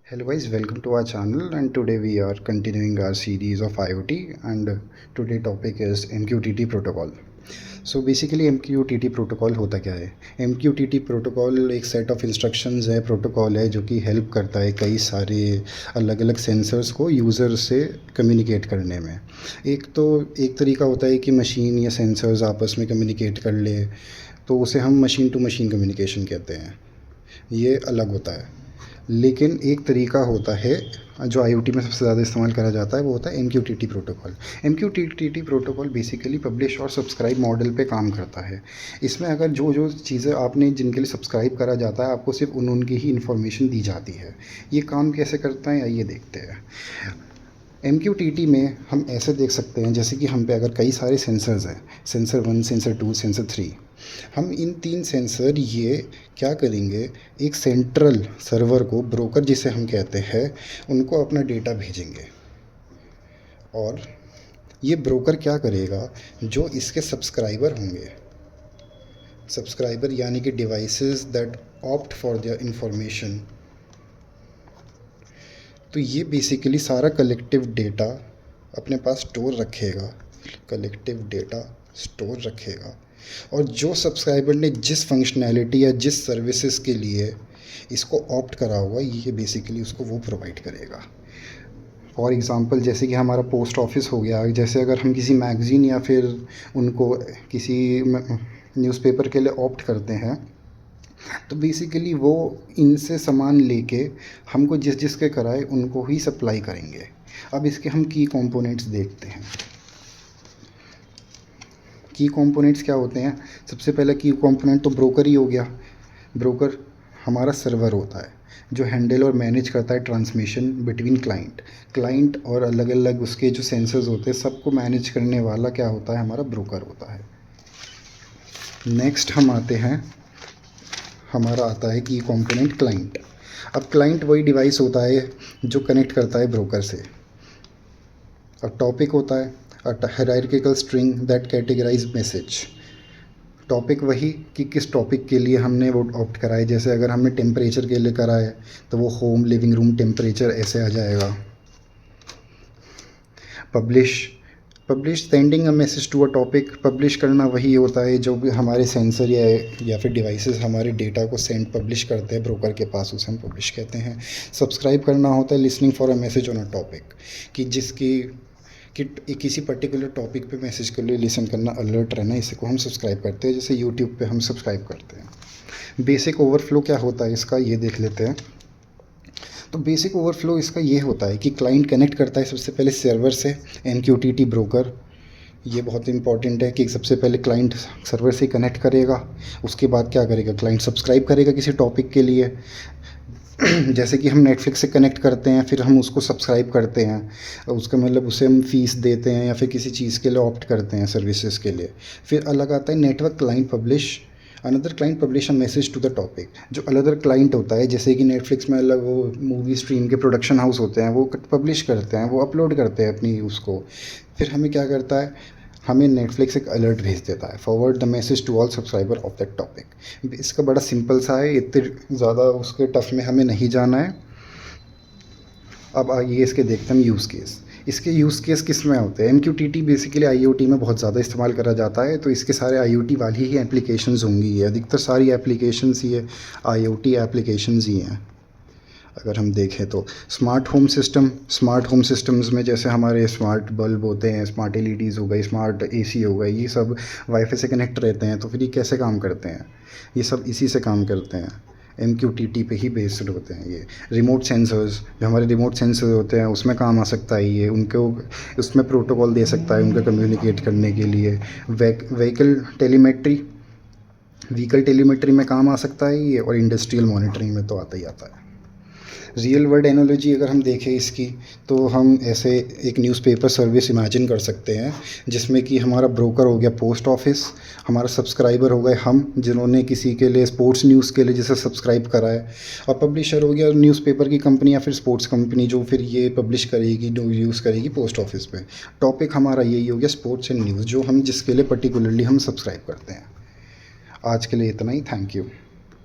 Hello guys, welcome to our channel, and today we are continuing our series of IoT, and today topic is MQTT protocol. So basically MQTT protocol होता क्या है? MQTT protocol एक set of instructions है, protocol है जो कि help करता है कई सारे अलग अलग सेंसर्स को यूज़र से कम्युनिकेट करने में। एक तरीका होता है कि मशीन या सेंसर्स आपस में कम्युनिकेट कर ले, तो उसे हम मशीन टू मशीन कम्युनिकेशन कहते हैं। ये अलग होता है। लेकिन एक तरीका होता है जो IoT में सबसे ज़्यादा इस्तेमाल करा जाता है, वो होता है MQTT protocol. MQTT protocol basically publish और सब्सक्राइब मॉडल पे काम करता है। इसमें अगर जो जो चीज़ें आपने जिनके लिए सब्सक्राइब करा जाता है, आपको सिर्फ उनकी ही इन्फॉर्मेशन दी जाती है। ये काम कैसे करता है आइए देखते हैं। MQTT में हम ऐसे देख सकते हैं जैसे कि हम पे अगर कई सारे सेंसर्स हैं, सेंसर 1, सेंसर 2, सेंसर 3। हम इन 3 सेंसर ये क्या करेंगे, एक सेंट्रल सर्वर को, ब्रोकर जिसे हम कहते हैं, उनको अपना डेटा भेजेंगे। और ये ब्रोकर क्या करेगा, जो इसके सब्सक्राइबर होंगे, सब्सक्राइबर यानी कि devices that opt for their information, तो ये बेसिकली सारा कलेक्टिव डेटा अपने पास स्टोर रखेगा, कलेक्टिव डेटा स्टोर रखेगा। और जो सब्सक्राइबर ने जिस फंक्शनैलिटी या जिस सर्विसेज के लिए इसको ऑप्ट करा होगा, ये बेसिकली उसको वो प्रोवाइड करेगा। फॉर एग्ज़ाम्पल जैसे कि हमारा पोस्ट ऑफिस हो गया, जैसे अगर हम किसी मैगज़ीन या फिर उनको किसी न्यूज़पेपर के लिए ऑप्ट करते हैं, तो बेसिकली वो इनसे सामान लेके हमको जिस जिसके कराए उनको ही सप्लाई करेंगे। अब इसके हम की कंपोनेंट्स देखते हैं। की कंपोनेंट्स क्या होते हैं? सबसे पहले की कंपोनेंट तो ब्रोकर ही हो गया। ब्रोकर हमारा सर्वर होता है जो हैंडल और मैनेज करता है ट्रांसमिशन बिटवीन क्लाइंट और अलग अलग उसके जो सेंसर्स होते हैं, सबको मैनेज करने वाला क्या होता है, हमारा ब्रोकर होता है। नेक्स्ट हम आते हैं, हमारा आता है की कंपोनेंट क्लाइंट। अब क्लाइंट वही डिवाइस होता है जो कनेक्ट करता है ब्रोकर से। अब टॉपिक होता है hierarchical string that categorise message. Topic वही कि किस टॉपिक के लिए हमने वो ऑप्ट करा है। जैसे अगर हमने टेम्परेचर के लिए करा है तो वो होम लिविंग रूम टेम्परेचर ऐसे आ जाएगा। Publish sending a message to a topic. Publish करना वही होता है जो भी हमारे सेंसर या फिर डिवाइसेस हमारे डेटा को पब्लिश करते हैं ब्रोकर के पास, उसे हम पब्लिश कहते हैं। सब्सक्राइब करना होता है listening for a message on a topic, कि किसी पर्टिकुलर टॉपिक पे मैसेज के लिए लिसन करना, अलर्ट रहना, इसी को हम सब्सक्राइब करते हैं। जैसे यूट्यूब पे हम सब्सक्राइब करते हैं। बेसिक ओवरफ्लो क्या होता है इसका, ये देख लेते हैं। तो बेसिक ओवरफ्लो इसका ये होता है कि क्लाइंट कनेक्ट करता है सबसे पहले सर्वर से MQTT ब्रोकर। ये बहुत इंपॉर्टेंट है कि सबसे पहले क्लाइंट सर्वर से कनेक्ट करेगा, उसके बाद क्या करेगा, क्लाइंट सब्सक्राइब करेगा किसी टॉपिक के लिए। जैसे कि हम नेटफ्लिक्स से कनेक्ट करते हैं, फिर हम उसको सब्सक्राइब करते हैं, उसका मतलब उसे हम फ़ीस देते हैं या फिर किसी चीज़ के लिए ऑप्ट करते हैं सर्विसेज के लिए। फिर अलग आता है network client publish, another client publish a message to the topic. जो अनदर क्लाइंट होता है, जैसे कि नेटफ्लिक्स में अलग वो मूवी स्ट्रीम के प्रोडक्शन हाउस होते हैं, वो पब्लिश करते हैं, वो अपलोड करते हैं अपनी उसको। फिर हमें क्या करता है, हमें नेटफ्लिक्स एक अलर्ट भेज देता है, forward the message to all subscriber of that topic. इसका बड़ा सिंपल सा है, इतने ज़्यादा उसके टफ में हमें नहीं जाना है। अब आइए इसके देखते हैं यूज़ केस। इसके यूज़ केस किस में होते हैं? MQTT बेसिकली IoT में बहुत ज़्यादा इस्तेमाल करा जाता है, तो इसके सारे IoT वाली ही एप्लीकेशंस होंगी। ये अधिकतर सारी एप्लीकेशंस ये IoT एप्लीकेशंस ही हैं। अगर हम देखें तो स्मार्ट होम सिस्टम्स में जैसे हमारे स्मार्ट बल्ब होते हैं, स्मार्ट LEDs हो गई, स्मार्ट AC हो गए, ये सब वाईफाई से कनेक्ट रहते हैं। तो फिर ये कैसे काम करते हैं? ये सब इसी से काम करते हैं, MQTT पे ही बेस्ड होते हैं। ये रिमोट सेंसर्स, जो हमारे रिमोट सेंसर्स होते हैं, उसमें काम आ सकता है ये। उनको उसमें प्रोटोकॉल दे सकता है उनका कम्युनिकेट करने के लिए। व्हीकल टेलीमेट्री में काम आ सकता है ये, और इंडस्ट्रियल मॉनिटरिंग में तो आता ही आता है। रियल वर्ल्ड एनोलॉजी अगर हम देखें इसकी, तो हम ऐसे एक न्यूज़पेपर सर्विस इमेजिन कर सकते हैं, जिसमें कि हमारा ब्रोकर हो गया पोस्ट ऑफिस, हमारा सब्सक्राइबर हो गए हम, जिन्होंने किसी के लिए स्पोर्ट्स न्यूज़ के लिए जैसे सब्सक्राइब करा है, और पब्लिशर हो गया न्यूज़पेपर की कंपनी या फिर स्पोर्ट्स कंपनी, जो फिर ये पब्लिश करेगी, जो यूज़ करेगी पोस्ट ऑफिस पे। टॉपिक हमारा यही हो गया स्पोर्ट्स एंड न्यूज़, जो हम जिसके लिए पर्टिकुलरली हम सब्सक्राइब करते हैं। आज के लिए इतना ही, थैंक यू।